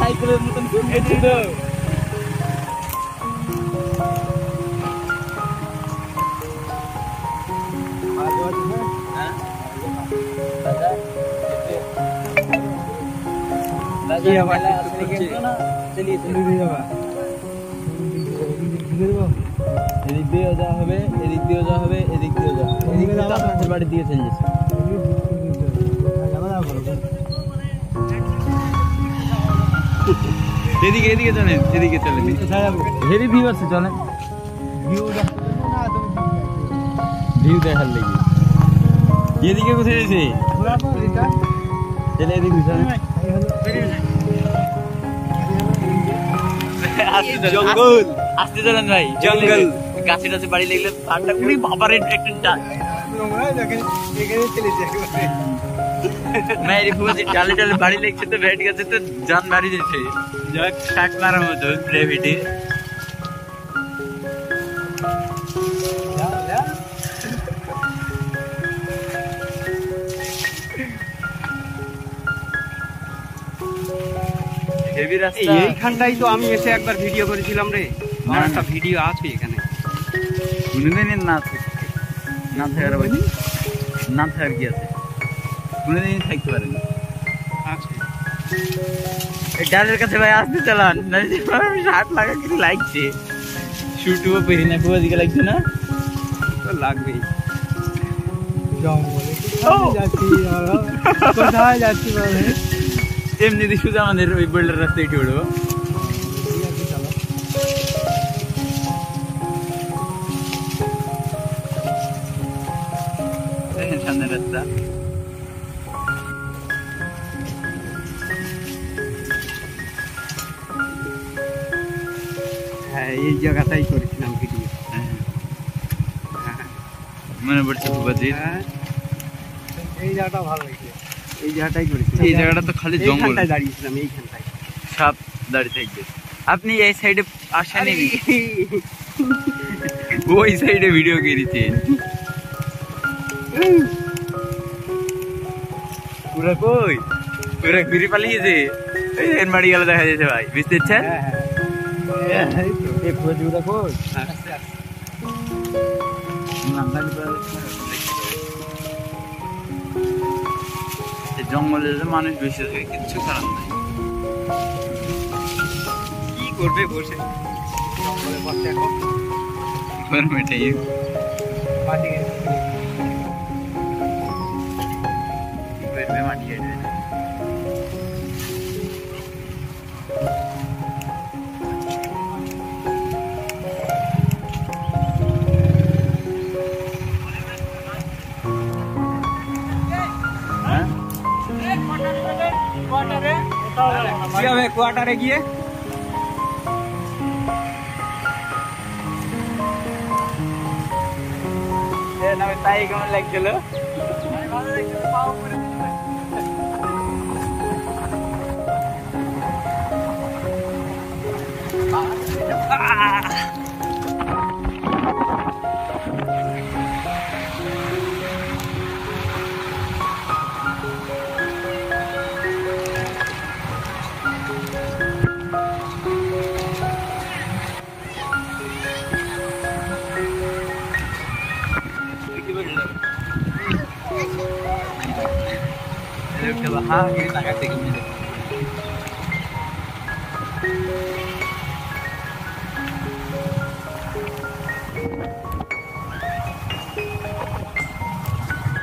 সাইকেলের মতন ঘুরছে তো এদিক দিয়েও যাওয়া হবে, এদিক দিয়েও যাওয়া হবে, এদিক দিয়েও যাওয়া হবে। এদিকে আপনাদের বাড়ির দিকে চলে যাচ্ছে। এদিকে এদিকে চলেন, এদিকে চলেন, হেভি ভিউ আছে, চলেন ভিউ দেখার লেগে। এদিকে কোথায় আছে? এদিকে জঙ্গল, আসতে চলেন ভাই, জঙ্গল গাছে টাছে বাড়ি লাগলে বাবার একটু ডালে ডালে বাড়ি লেগছে তো ভেট গেছে তো জান বাড়ি দিচ্ছে শাক মারার মতো গ্রেভিটি। এইখানটাই তো আমি এসে একবার ভিডিও করেছিলাম রে, আমার একটা ভিডিও আছে এখানে। না থাকার বলছি, না থাকার কি আছে, কোনোদিনই থাকতে পারেন ডালের কাছে ভাই আসতে চালান। 60 লাগা কিছু লাগছে, শুটুও পেরি না পুরো দিকে লাগছে না, তো লাগবেই। কোথায় যাচ্ছি এমনি শুধু আমাদের ওই বোল্ডার রাস্তায় উঠে উঠবো। সামনের রাস্তা হ্যাঁ, এই জায়গাটাই করেছিলাম ভিডিও। মনে পড়ছে ফুবাজির, এই জায়গাটা ভালো লাগছে, এই জায়গাটাই করেছিলাম। এই জায়গাটা তো খালি জঙ্গল, দাঁড়িয়েছিলাম এইখানটায়, সাপ দাঁড়িয়ে থাকবে। আপনি এই সাইডে আসেনি, ওই সাইডে ভিডিও করেছে পুরা। কই পুরা ঘুরে পালিয়েছে, বাড়ি গেলে দেখা যাচ্ছে ভাই, বুঝতে ইচ্ছেন? জঙ্গলে মানুষ বেশি থাকে, কিচ্ছু খারাপ নাই। কি করবে বসে জঙ্গলে বসে এখন এটাই মাটি মাটি কোয়ার্টারে গিয়ে তাই কেমন লাগছিল? हाँ, ये लगा